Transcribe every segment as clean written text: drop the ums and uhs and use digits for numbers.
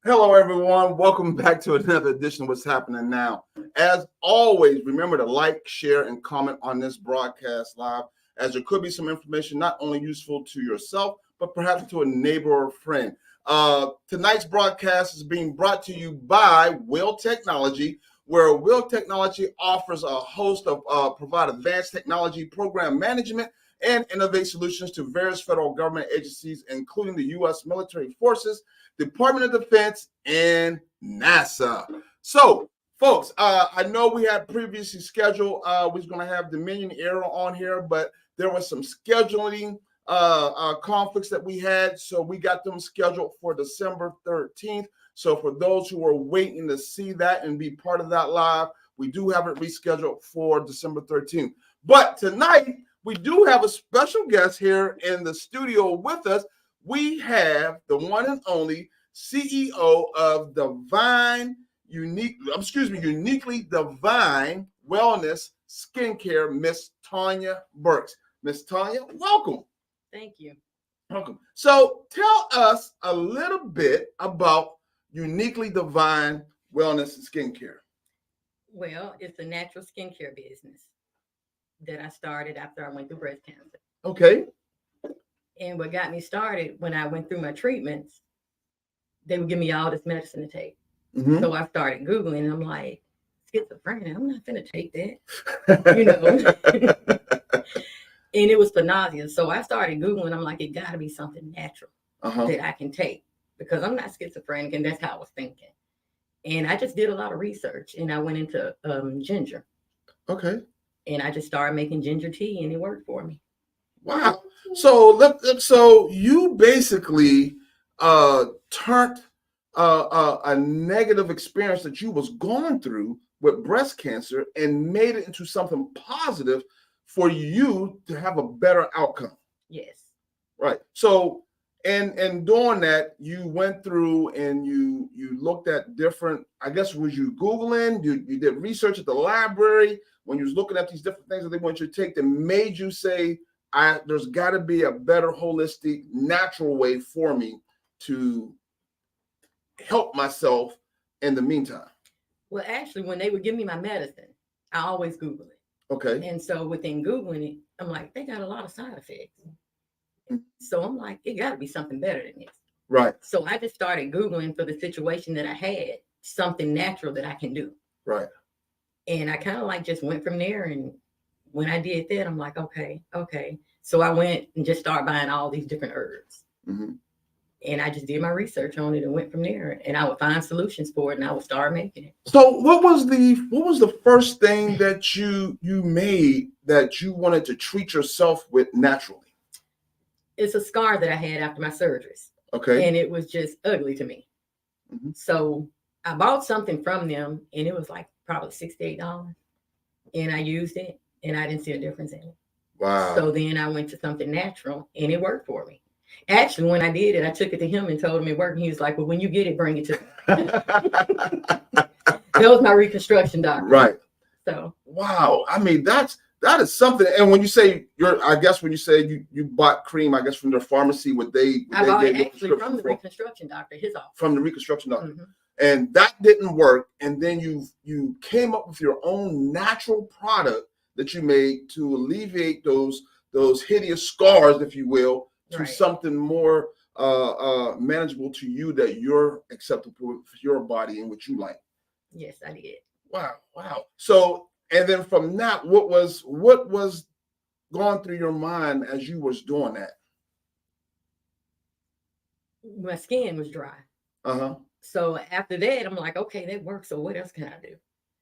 Hello, everyone. Welcome back to another edition of What's Happening Now. As always, remember to like, share, and comment on this broadcast live, as there could be some information not only useful to yourself, but perhaps to a neighbor or friend. Tonight's broadcast is being brought to you by Will Technology, where Will Technology offers a host of provide advanced technology program management and innovate solutions to various federal government agencies, including the U.S. military forces, Department of Defense, and NASA. So, folks, I know we had previously scheduled, we was going to have Dominion Aero on here, but there was some scheduling conflicts that we had, so we got them scheduled for December 13th. So for those who are waiting to see that and be part of that live, we do have it rescheduled for December 13th. But tonight, we do have a special guest here in the studio with us. We have the one and only CEO of Uniquely Divine Wellness Skincare, Miss Tonya Burks. Miss Tonya, welcome. Thank you. Welcome. So tell us a little bit about Uniquely Divine Wellness and Skincare. Well, it's a natural skincare business that I started after I went through breast cancer. Okay. And what got me started, when I went through my treatments, they would give me all this medicine to take. Mm-hmm. So I started Googling, and I'm like, schizophrenia, I'm not going to take that, you know. And it was for nausea. So I started Googling. I'm like, it got to be something natural that I can take, because I'm not schizophrenic, and that's how I was thinking. And I just did a lot of research, and I went into ginger. Okay. And I just started making ginger tea, and it worked for me. Wow. So you basically turned a negative experience that you was going through with breast cancer and made it into something positive for you to have a better outcome. Yes. Right. So and doing that, you went through and you looked at different, I guess, was you Googling, you did research at the library when you was looking at these different things that they want you to take that made you say, there's got to be a better holistic, natural way for me to help myself in the meantime. Well, actually, when they would give me my medicine, I always Google it. Okay. And so within Googling it, I'm like, they got a lot of side effects. So I'm like, it got to be something better than this. Right. So I just started Googling for the situation that I had, something natural that I can do. Right. And I kind of like just went from there. And when I did that, I'm like, okay. So I went and just started buying all these different herbs. Mm-hmm. And I just did my research on it and went from there. And I would find solutions for it, and I would start making it. So what was the first thing that you made that you wanted to treat yourself with naturally? It's a scar that I had after my surgeries. Okay. And it was just ugly to me. Mm-hmm. So I bought something from them, and it was like probably $68. And I used it, and I didn't see a difference in it. Wow. So then I went to something natural, and it worked for me. Actually, when I did it, I took it to him and told him it worked. And he was like, well, when you get it, bring it to me. That was my reconstruction doctor. Right. So. Wow. I mean, that is something. And when you say when you say you bought cream, I guess from their pharmacy, I bought it actually from the reconstruction doctor, his office. From the reconstruction doctor. Mm-hmm. And that didn't work. And then you came up with your own natural product that you made to alleviate those hideous scars, if you will, to something more manageable to you that you're acceptable for your body and what you like. Yes, I did. Wow. So, and then from that, what was going through your mind as you was doing that? My skin was dry. So after that, I'm like, okay, that works. So what else can I do?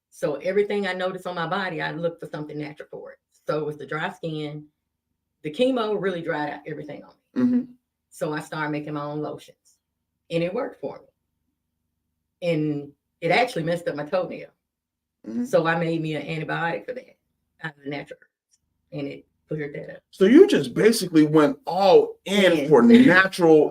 So everything I noticed on my body, I looked for something natural for it. So it was the dry skin. The chemo really dried out everything on me. Mm-hmm. So I started making my own lotions, and it worked for me. And it actually messed up my toenail. Mm-hmm. So I made me an antibiotic for that out of the natural herbs, and it cleared that up. So you just basically went all in for natural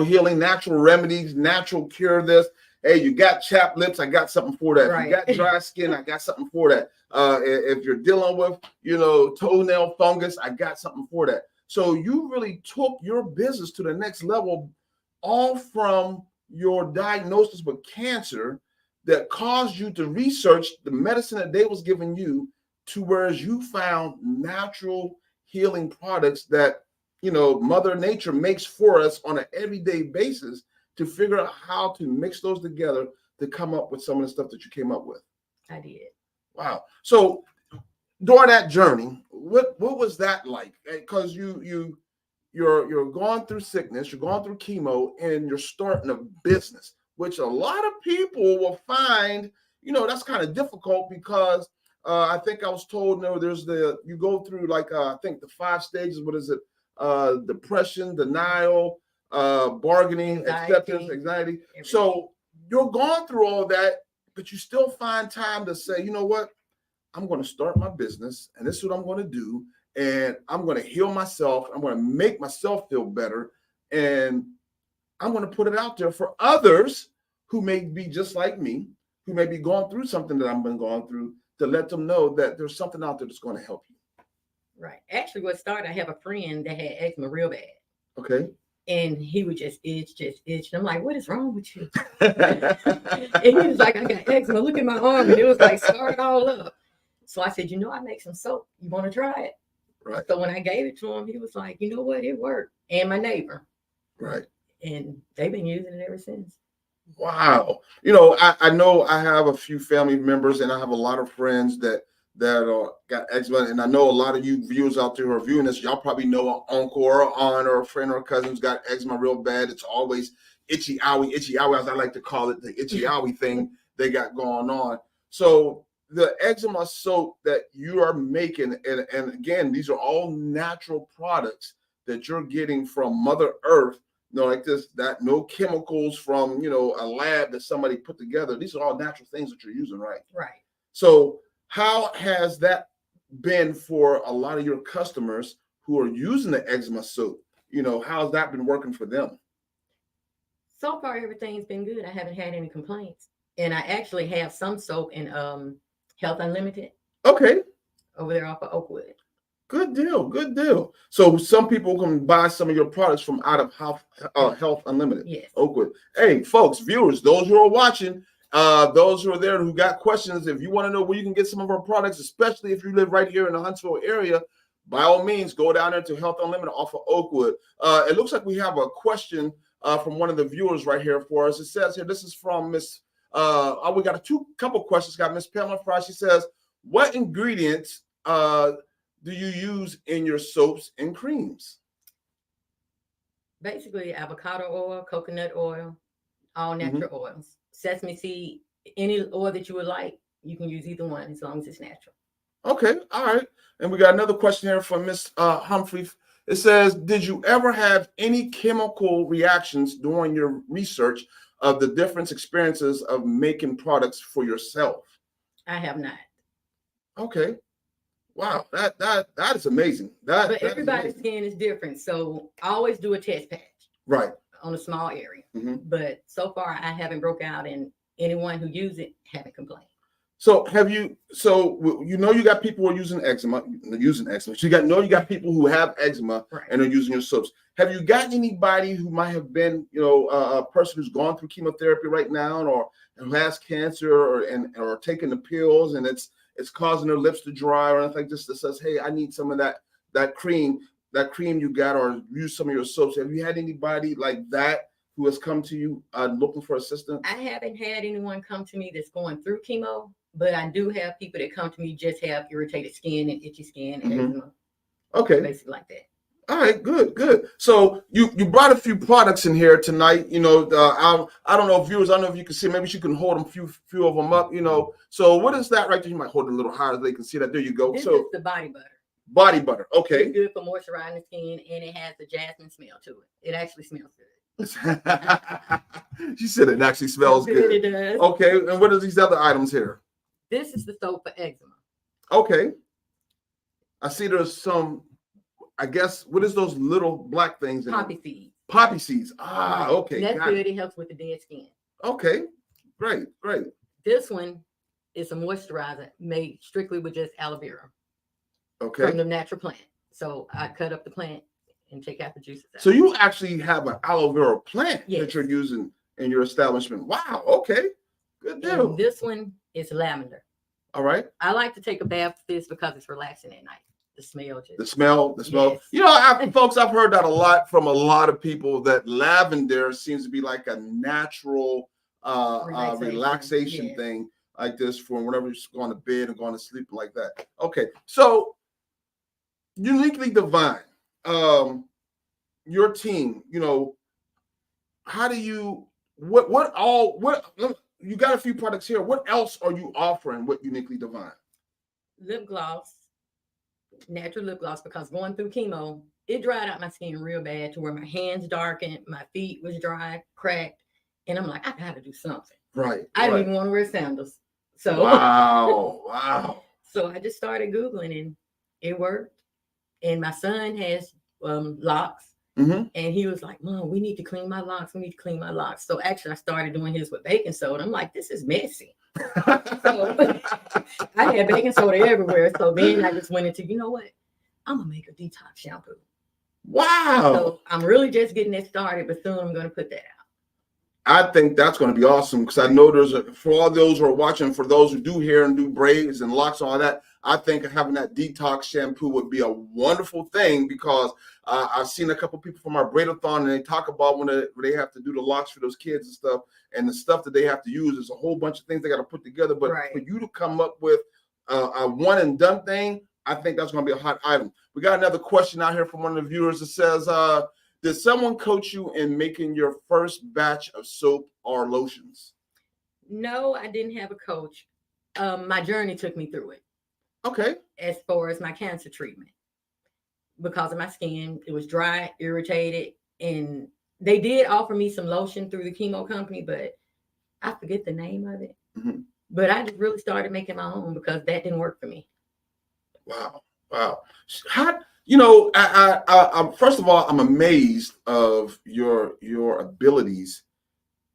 healing, natural remedies, natural cure. This, hey, you got chapped lips, I got something for that. Right. You got dry skin, I got something for that. If you're dealing with, toenail fungus, I got something for that. So you really took your business to the next level, all from your diagnosis with cancer that caused you to research the medicine that they was giving you, to whereas you found natural healing products that, you know, Mother Nature makes for us on an everyday basis, to figure out how to mix those together to come up with some of the stuff that you came up with. I did. Wow. So during that journey, what was that like? Because you're going through sickness, you're going through chemo, and you're starting a business, which a lot of people will find, you know, that's kind of difficult, because I think I was told, no, you go through like I think the 5 stages. What is it? Depression, denial, bargaining, acceptance, anxiety. Everything. So you're going through all that, but you still find time to say, you know what? I'm going to start my business, and this is what I'm going to do. And I'm going to heal myself. I'm going to make myself feel better. And I'm going to put it out there for others who may be just like me, who may be going through something that I've been going through, to let them know that there's something out there that's going to help you. Right. Actually, what started, I have a friend that had eczema real bad. Okay. And he would just itch. And I'm like, what is wrong with you? And he was like, I got eczema. Look at my arm. And it was like scarred all up. So I said, you know, I make some soap. You want to try it? Right. So when I gave it to him, he was like, you know what? It worked. And my neighbor. Right. And they've been using it ever since. Wow. You know I have a few family members, and I have a lot of friends that got eczema. And I know a lot of you viewers out there who are viewing this, y'all probably know an uncle or an aunt or a friend or a cousin's got eczema real bad. It's always itchy owie, as I like to call it, the itchy owie thing they got going on. So the eczema soap that you are making, and again, these are all natural products that you're getting from Mother Earth, you know, like this, that no chemicals from, you know, a lab that somebody put together. These are all natural things that you're using, right? Right. So how has that been for a lot of your customers who are using the eczema soap? You know, how's that been working for them? So far, everything's been good. I haven't had any complaints. And I actually have some soap in Health Unlimited. Okay. Over there off of Oakwood. Good deal. Good deal. So some people can buy some of your products from out of Health Unlimited. Yes. Oakwood. Hey, folks, viewers, those who are watching, those who are there who got questions, if you want to know where you can get some of our products, especially if you live right here in the Huntsville area, by all means, go down there to Health Unlimited off of Oakwood. It looks like we have a question from one of the viewers right here for us. It says here, this is from Miss, we got a couple questions. Got Miss Pamela Fry. She says, what ingredients do you use in your soaps and creams? Basically, avocado oil, coconut oil, all natural oils. Sesame seed, any oil that you would like, you can use either one as long as it's natural. Okay, all right. And we got another question here from Miss Humphrey. It says, did you ever have any chemical reactions during your research of the different experiences of making products for yourself? I have not. Okay. Wow, that is amazing. But everybody's skin is different, so I always do a test patch. Right. On a small area. But so far, I haven't broke out, and anyone who uses it haven't complained. So you know you got people who are using eczema. So you got people who have eczema, right, and are using your soaps. Have you got anybody who might have been, you know, a person who's gone through chemotherapy right now, or who has cancer, or taking the pills, and it's causing their lips to dry or anything like this, that says, hey, I need some of that cream you got, or use some of your soaps? Have you had anybody like that who has come to you looking for assistance? I haven't had anyone come to me that's going through chemo, but I do have people that come to me just have irritated skin and itchy skin and eczema. Okay. Basically like that. All right, good. So you brought a few products in here tonight. You know, I don't know, viewers, I don't know if you can see. Maybe she can hold them, few of them up. You know, so what is that right there? You might hold it a little higher so they can see that. There you go. This is the body butter. Body butter. Okay. It's good for moisturizing the skin, and it has the jasmine smell to it. It actually smells good. She said it actually smells good. It does. Okay, and what are these other items here? This is the soap for eczema. Okay. I see there's some, I guess, what is those little black things? Poppy seeds. Poppy seeds. Ah, okay. That's good. It helps with the dead skin. Okay. Great. This one is a moisturizer made strictly with just aloe vera. Okay. From the natural plant. So I cut up the plant and take out the juices out. So you actually have an aloe vera plant that you're using in your establishment. Wow. Okay. Good deal. And this one is lavender. All right. I like to take a bath with this because it's relaxing at night. The smell just. The smell. Yes. You know, folks, I've heard that a lot from a lot of people, that lavender seems to be like a natural relaxation yes. thing, like this, for whenever you're going to bed and going to sleep like that. Okay. So Uniquely Divine, your team, you know, how do you, what you got a few products here. What else are you offering with Uniquely Divine? Lip gloss, natural lip gloss, because going through chemo, it dried out my skin real bad to where my hands darkened, my feet was dry, cracked, and I'm like, I gotta do something. Right. I didn't even want to wear sandals. So wow. So I just started Googling and it worked. And my son has locks. Mm-hmm. And he was like, Mom, we need to clean my locks. We need to clean my locks. So actually, I started doing his with baking soda. I'm like, this is messy. So I had baking soda everywhere. So then I just went into, you know what? I'm going to make a detox shampoo. Wow. So I'm really just getting that started, but soon I'm going to put that out. I think that's going to be awesome, because I know for all those who are watching, for those who do hair and do braids and locks, all that, I think having that detox shampoo would be a wonderful thing, because I've seen a couple people from our braidathon, and they talk about when they have to do the locks for those kids and stuff, and the stuff that they have to use is a whole bunch of things they got to put together. But for you to come up with a one and done thing, I think that's going to be a hot item. We got another question out here from one of the viewers that says, did someone coach you in making your first batch of soap or lotions? No, I didn't have a coach. My journey took me through it. Okay. As far as my cancer treatment, because of my skin, it was dry, irritated, and they did offer me some lotion through the chemo company, but I forget the name of it. Mm-hmm. But I just really started making my own because that didn't work for me. Wow. How, you know, I first of all, I'm amazed of your abilities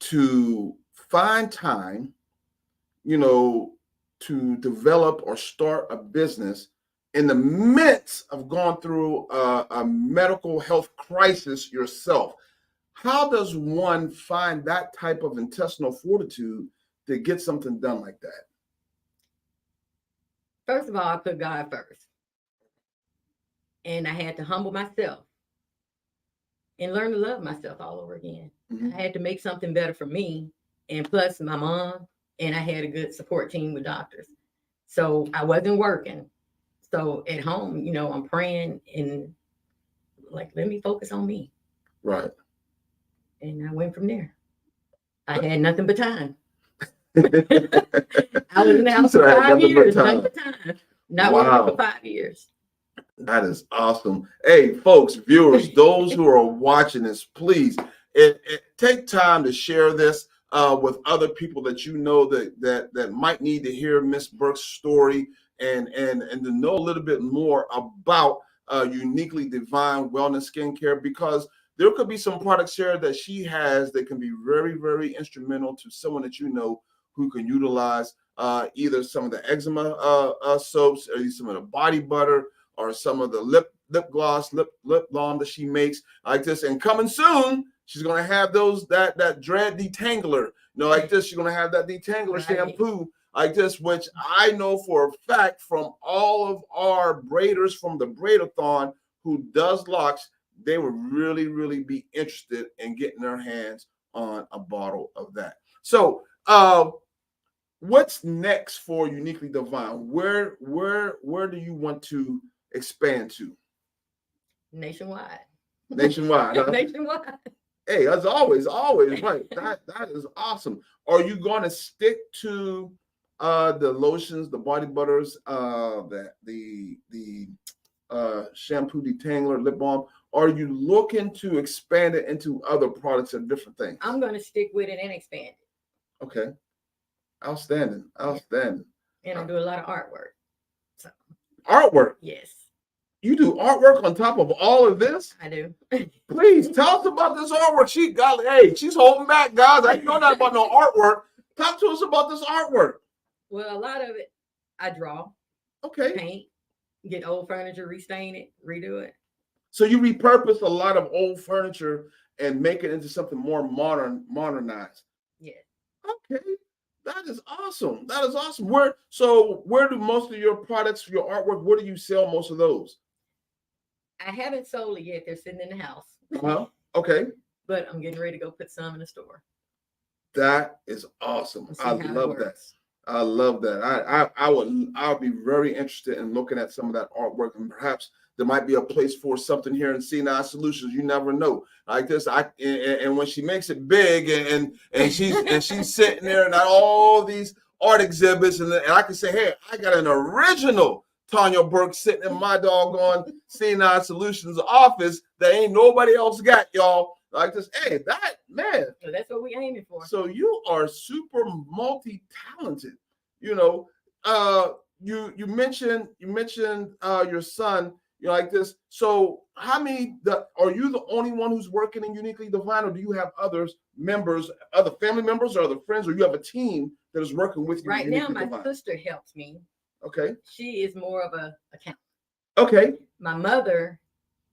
to find time, you know, to develop or start a business in the midst of going through a medical health crisis yourself. How does one find that type of intestinal fortitude to get something done like that? First of all, I put God first. And I had to humble myself and learn to love myself all over again. Mm-hmm. I had to make something better for me, and plus my mom, and I had a good support team with doctors. So I wasn't working. So at home, you know, I'm praying and like, let me focus on me. Right. And I went from there. I had nothing but time. I was in the house for 5 years, nothing but time. Not working for 5 years. That is awesome. Hey, folks, viewers, those who are watching this, please take time to share this with other people that you know that might need to hear Miss Burks' story and to know a little bit more about Uniquely Divine Wellness Skincare, because there could be some products here that she has that can be very, very instrumental to someone that you know who can utilize either some of the eczema soaps, or some of the body butter, or some of the lip gloss, lip balm that she makes like this. And coming soon, she's gonna have that dread detangler, you know, like this. She's gonna have that detangler shampoo like this, which I know for a fact from all of our braiders from the braidathon who does locks, they would really, really be interested in getting their hands on a bottle of that. So what's next for Uniquely Divine? Where do you want to expand to? Nationwide. Huh? Nationwide. Hey, as always, right. That is awesome. Are you going to stick to the lotions, the body butters, the shampoo detangler, lip balm? Or are you looking to expand it into other products and different things? I'm going to stick with it and expand it. Okay. Outstanding. And I do a lot of artwork. So. Artwork? Yes. You do artwork on top of all of this? I do. Please tell us about this artwork. She's holding back, guys. I know nothing about no artwork. Talk to us about this artwork. Well, a lot of it I draw. Okay. Paint. Get old furniture, restain it, redo it. So you repurpose a lot of old furniture and make it into something more modernized. Yeah. Okay. That is awesome. That is awesome. Where do most of your products, your artwork, where do you sell most of those? I haven't sold it yet. They're sitting in the house. Uh-huh. Okay. But I'm getting ready to go put some in the store. That is awesome. I love that. I love that. I'll be very interested in looking at some of that artwork, and perhaps there might be a place for something here in C9 Solutions. You never know. Like this, and when she makes it big, and she's sitting there and all these art exhibits, and I can say, hey, I got an original Tonya Burks sitting in my doggone C9 Solutions office that ain't nobody else got, y'all. Like this, hey, that man. So that's what we aiming for. So you are super multi-talented. You know, you mentioned your son. You like this. So how many? Are you the only one who's working in Uniquely Divine, or do you have other family members, or other friends, or you have a team that is working with you? Right now, my sister helps me. Okay. She is more of a accountant. Okay. My mother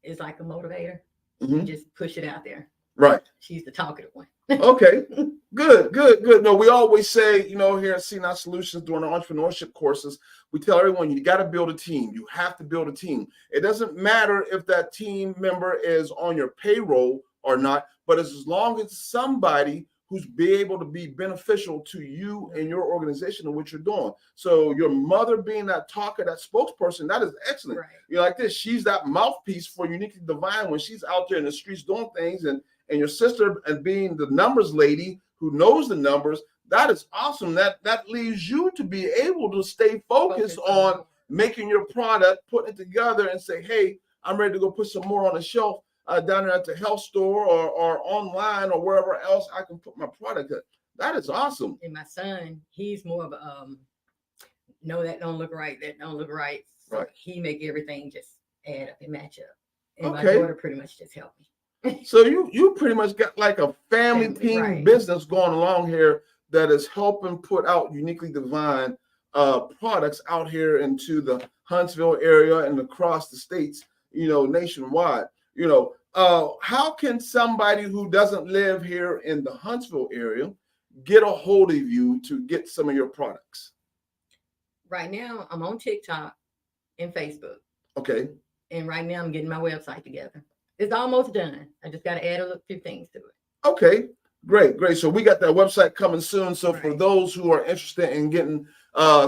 is like a motivator. Mm-hmm. Just push it out there. Right. She's the talkative one. Okay. Good. No, we always say, here at C9 Solutions during our entrepreneurship courses, we tell everyone you got to build a team. You have to build a team. It doesn't matter if that team member is on your payroll or not, but as long as somebody who's be able to be beneficial to you and your organization and what you're doing. So your mother being that talker, that spokesperson, that is excellent. Right. Like this, she's that mouthpiece for Uniquely Divine when she's out there in the streets doing things, and your sister and being the numbers lady who knows the numbers. That is awesome. That leaves you to be able to stay focused on making your product, putting it together, and say, hey, I'm ready to go put some more on the shelf down there at the health store or online or wherever else I can put my product at. That is awesome. And my son, he's more of a no, that don't look right. That don't look right. So right. He make everything just add up and match up. And okay. My daughter pretty much just helped me. So you pretty much got like a family team right. business going along here that is helping put out Uniquely Divine products out here into the Huntsville area and across the states, nationwide. How can somebody who doesn't live here in the Huntsville area get a hold of you to get some of your products? Right now, I'm on TikTok and Facebook. Okay. And right now, I'm getting my website together. It's almost done. I just got to add a few things to it. Okay. Great. So we got that website coming soon. So right. For those who are interested in getting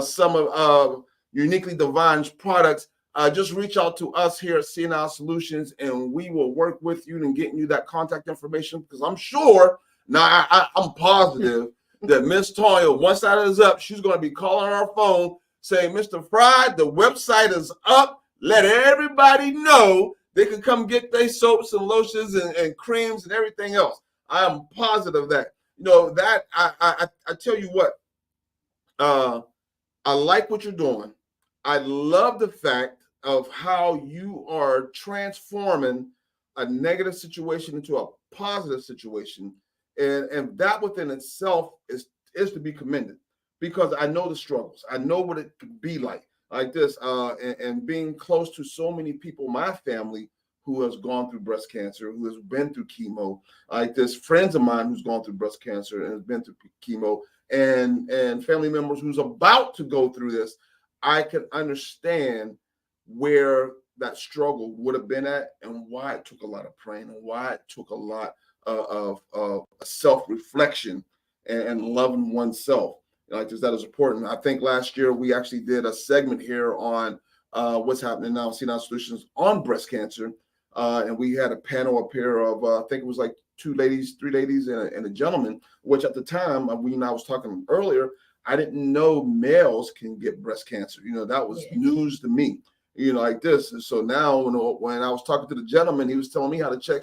some of Uniquely Divine's products, just reach out to us here at C9 Solutions, and we will work with you in getting you that contact information, because I'm sure, now I'm positive that Miss Tonya, once that is up, she's going to be calling our phone saying, Mr. Fry, the website is up. Let everybody know they can come get their soaps and lotions and creams and everything else. I am positive that, that I tell you what, I like what you're doing. I love the fact of how you are transforming a negative situation into a positive situation. And that within itself is to be commended, because I know the struggles. I know what it could be like this, and being close to so many people, my family, who has gone through breast cancer, who has been through chemo, like this, friends of mine who's gone through breast cancer and has been through chemo, and family members who's about to go through this. I can understand where that struggle would have been at, and why it took a lot of praying, and why it took a lot of self-reflection and loving oneself. Like this, that is important. I think last year we actually did a segment here on what's happening now, C9 Solutions, on breast cancer. And we had a panel up here of, I think it was like 3 ladies and a gentleman, which at the time, when I was talking earlier, I didn't know males can get breast cancer. That was news to me, like this. And so now when I was talking to the gentleman, he was telling me how to check.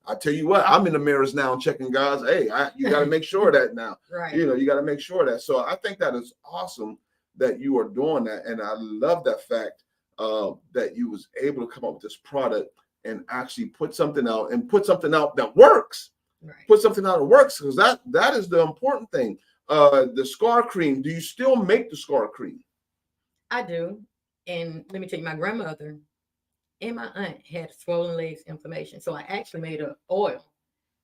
I tell you what, I'm in the mirrors now and checking guys. Hey, you got to make sure of that now. Right. You got to make sure of that. So I think that is awesome that you are doing that. And I love that fact that you was able to come up with this product and actually put something out that works. Right. Put something out that works, because that is the important thing. The scar cream. Do you still make the scar cream? I do. And let me tell you, my grandmother and my aunt had swollen legs inflammation. So I actually made an oil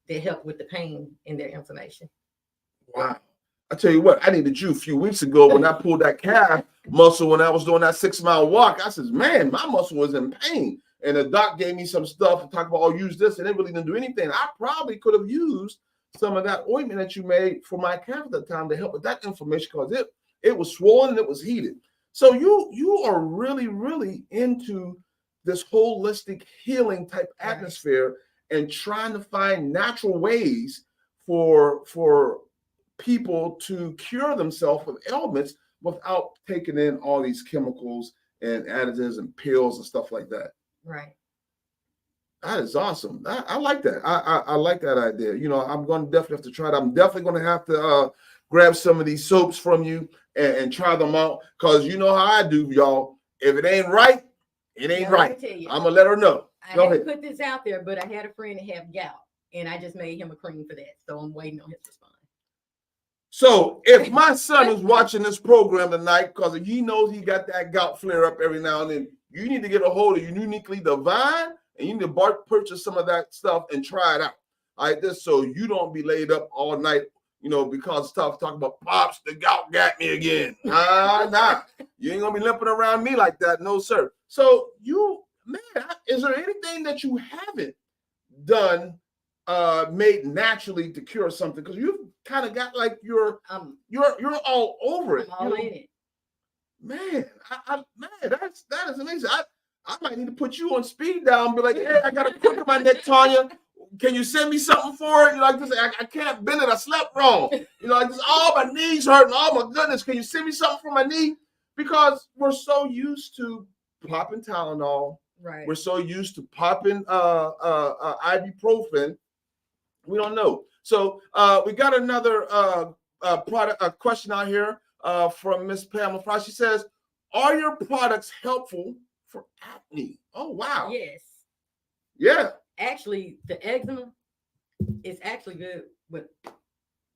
that help with the pain in their inflammation. Wow. I tell you what, I needed you a few weeks ago when I pulled that calf muscle when I was doing that 6-mile walk. I said, man, my muscle was in pain. And the doc gave me some stuff to talk about, oh, use this, and it really didn't do anything. I probably could have used some of that ointment that you made for my calf at the time to help with that inflammation because it was swollen and it was heated. So you are really, really into this holistic healing type atmosphere and trying to find natural ways for people to cure themselves with ailments without taking in all these chemicals and additives and pills and stuff like that. Right. That is awesome. I like that. I like that idea. You know, I'm going to definitely have to try it. I'm definitely going to have to grab some of these soaps from you and try them out because you know how I do, y'all. If it ain't right, it ain't right. I'm going to let her know. I haven't put this out there, but I had a friend that had gout, and I just made him a cream for that. So I'm waiting on his response. So if my son is watching this program tonight, because he knows he got that gout flare up every now and then, you need to get a hold of Uniquely Divine, and you need to purchase some of that stuff and try it out. All right, this so you don't be laid up all night, you know, because stuff talking about pops, the gout got me again. Nah, you ain't gonna be limping around me like that, no sir. So is there anything that you haven't done made naturally to cure something? Because you've kind of got like you're all over it. I'm all in it. Man, that is amazing. I might need to put you on speed dial and be like, hey, I got a crook in my neck, Tonya. Can you send me something for it? You know, like this, I can't bend it. I slept wrong. You know, like this, all my knees hurting. Oh my goodness, can you send me something for my knee? Because we're so used to popping Tylenol. Right. We're so used to popping ibuprofen. We don't know. So we got another question out here from Miss Pamela Fry. She says, are your products helpful for acne? Oh, wow. Yes. Yeah. Actually, the eczema is actually good with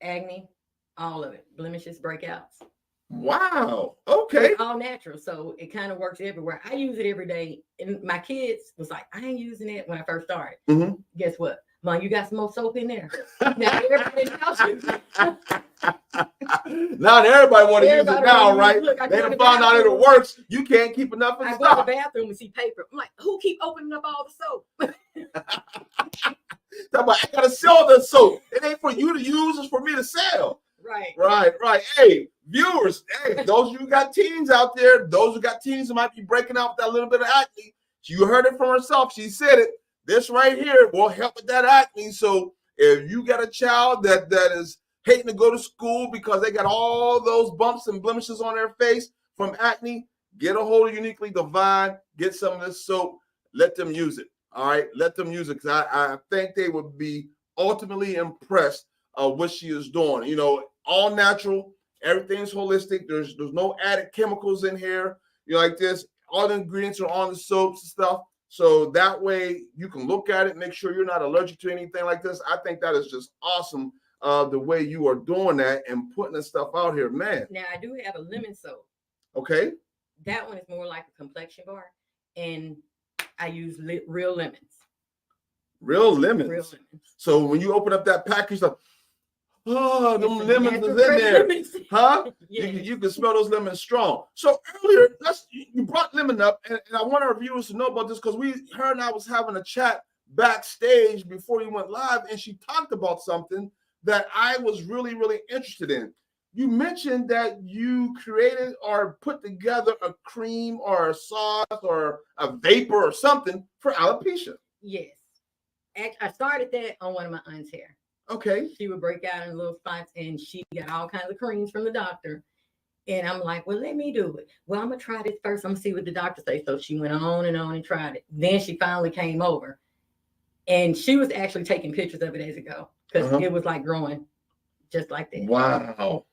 acne, all of it, blemishes, breakouts. Wow. Okay. It's all natural, so it kind of works everywhere. I use it every day, and my kids was like, I ain't using it when I first started. Mm-hmm. Guess what? Mom, you got some more soap in there. Now everybody knows. Now everybody want to use it now, right? Look, they done found out it works. You can't keep enough in the stock. I go to the bathroom and see paper. I'm like, who keep opening up all the soap? I gotta sell the soap. It ain't for you to use, it's for me to sell. Right. Hey, viewers, hey, those who got teens out there, those who got teens who might be breaking out with that little bit of acne, you heard it from herself. She said it. This right here will help with that acne. So if you got a child that is hating to go to school because they got all those bumps and blemishes on their face from acne, get a hold of Uniquely Divine, get some of this soap, let them use it. All right, let them use it because I think they would be ultimately impressed what she is doing. You know, all natural, everything's holistic. There's no added chemicals in here. You know, like this, all the ingredients are on the soaps and stuff. So that way you can look at it, make sure you're not allergic to anything like this. I think that is just awesome, the way you are doing that and putting this stuff out here, man. Now, I do have a lemon soap. Okay. That one is more like a complexion bar, and I use real lemons. Real lemons. So when you open up that package, like, oh, them lemons is in there. Huh? Yes. You can smell those lemons strong. So earlier, you brought lemon up, and I want our viewers to know about this because her and I was having a chat backstage before you went live, and she talked about something that I was really, really interested in. You mentioned that you created or put together a cream or a sauce or a vapor or something for alopecia. Yes. I started that on one of my aunt's hair. Okay. She would break out in little spots, and she got all kinds of creams from the doctor. And I'm like, well, let me do it. Well, I'm going to try this first. I'm going to see what the doctor says. So she went on and tried it. Then she finally came over. And she was actually taking pictures of it as it go. Because it was like growing just like that. Wow.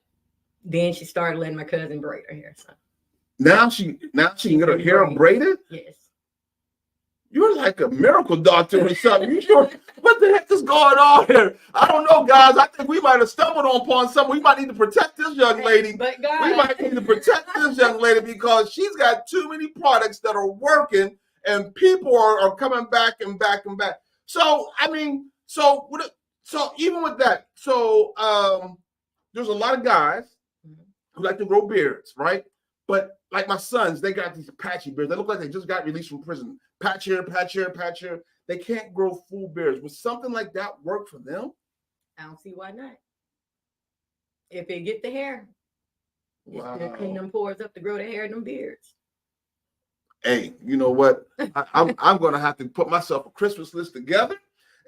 Then she started letting my cousin braid her hair. So now she can get her hair braided? Yes. You're like a miracle doctor or something. What the heck is going on here? I don't know, guys. I think we might have stumbled upon something. We might need to protect this young lady. But God. We might need to protect this young lady because she's got too many products that are working and people are coming back and back and back. So, I mean, so So even with that, there's a lot of guys who like to grow beards, right? But like my sons, they got these patchy beards. They look like they just got released from prison. Patch here, patch here, patch here. They can't grow full beards. Would something like that work for them? I don't see why not. If they get the hair, Wow. clean them pores up to grow the hair and them beards. Hey, you know what? I'm going to have to put myself a Christmas list together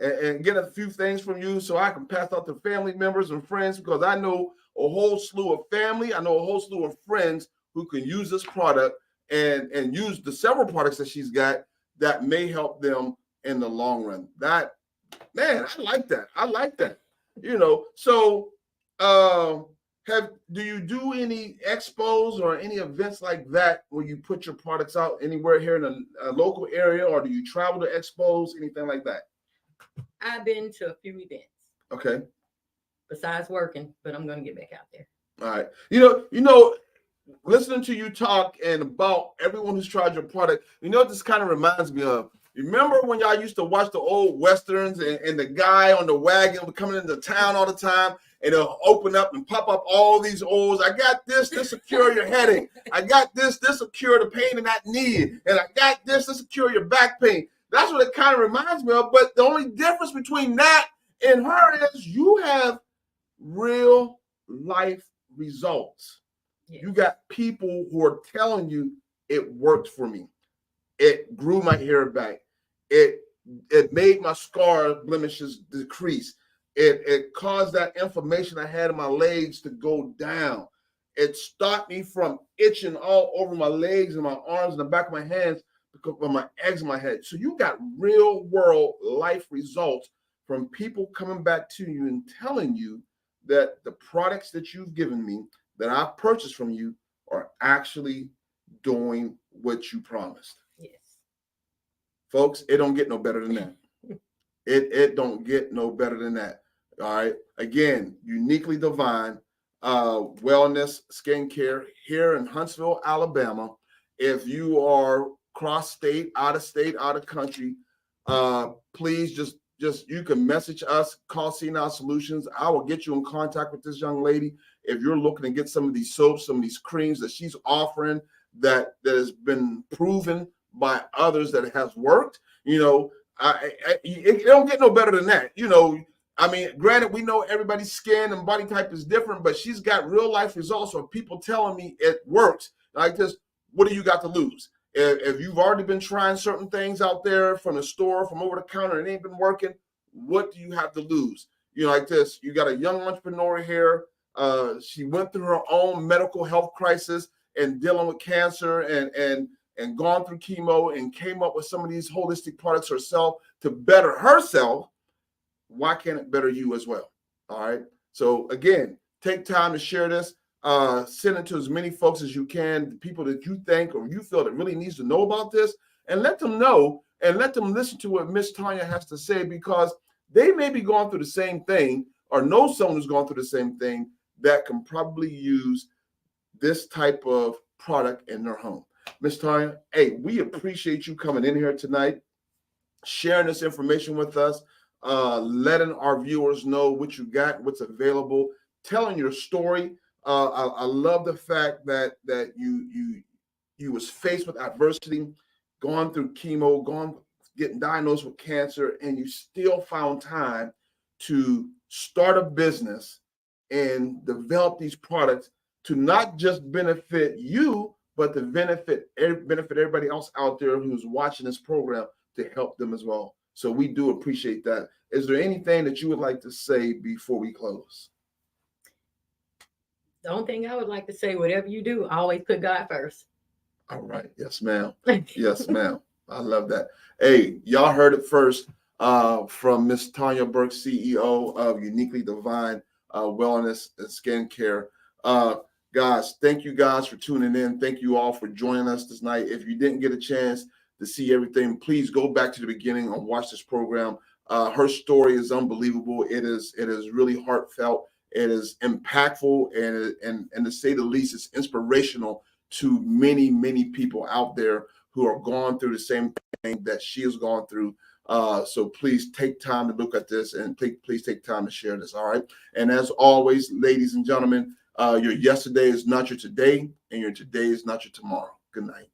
and get a few things from you so I can pass out to family members and friends, because I know a whole slew of family. I know a whole slew of friends who can use this product and use the several products that she's got that may help them in the long run. That, man, I like that. I like that. You know, so do you do any expos or any events like that where you put your products out anywhere here in a local area, or do you travel to expos, anything like that? I've been to a few events. Okay. Besides working, but I'm going to get back out there. All right. You know, listening to you talk and about everyone who's tried your product, you know what this kind of reminds me of? Remember when y'all used to watch the old Westerns and the guy on the wagon was coming into town all the time, and it'll open up and pop up all these O's. I got this will cure your headache. I got this will cure the pain in that knee. And I got this will cure your back pain. That's what it kind of reminds me of. But the only difference between that and her is you have real life results. Yes. You got people who are telling you it worked for me. It grew my hair back. It made my scar blemishes decrease. It caused that inflammation I had in my legs to go down. It stopped me from itching all over my legs and my arms and the back of my hands because of my eczema I had. So you got real world life results from people coming back to you and telling you that the products that you've given me, that I purchased from you, are actually doing what you promised. Yes. Folks, it don't get no better than that. It don't get no better than that. All right. Again, Uniquely Divine Wellness Skincare here in Huntsville, Alabama. If you are cross-state, out of country, please just you can message us, call C9 Solutions. I will get you in contact with this young lady if you're looking to get some of these soaps, some of these creams that she's offering that has been proven by others that it has worked. You know, it don't get no better than that. You know, I mean, granted, we know everybody's skin and body type is different, but she's got real life results of people telling me it works. Like this, what do you got to lose? If you've already been trying certain things out there from the store, from over the counter, and it ain't been working, what do you have to lose? You know, like this, you got a young entrepreneur here. She went through her own medical health crisis and dealing with cancer and gone through chemo and came up with some of these holistic products herself to better herself. Why can't it better you as well? All right. So again, take time to share this. Send it to as many folks as you can, the people that you think or you feel that really needs to know about this, and let them know and let them listen to what Miss Tonya has to say, because they may be going through the same thing or know someone who's going through the same thing that can probably use this type of product in their home. Miss Tonya, hey, we appreciate you coming in here tonight, sharing this information with us, letting our viewers know what you got, what's available, telling your story. I love the fact that you was faced with adversity, gone through chemo, getting diagnosed with cancer, and you still found time to start a business and develop these products to not just benefit you, but to benefit everybody else out there who's watching this program, to help them as well. So we do appreciate that. Is there anything that you would like to say before we close? The only thing I would like to say, whatever you do, always put God first. All right. Yes, ma'am. Yes, ma'am. I love that. Hey, y'all heard it first from Miss Tonya Burks, CEO of Uniquely Divine Wellness and Skincare. Guys, thank you guys for tuning in. Thank you all for joining us this night. If you didn't get a chance to see everything, please go back to the beginning and watch this program. Her story is unbelievable. It is really heartfelt. It is impactful, and to say the least, it's inspirational to many, many people out there who are going through the same thing that she has gone through. So please take time to look at this, and please take time to share this. All right. And as always, ladies and gentlemen, your yesterday is not your today, and your today is not your tomorrow. Good night.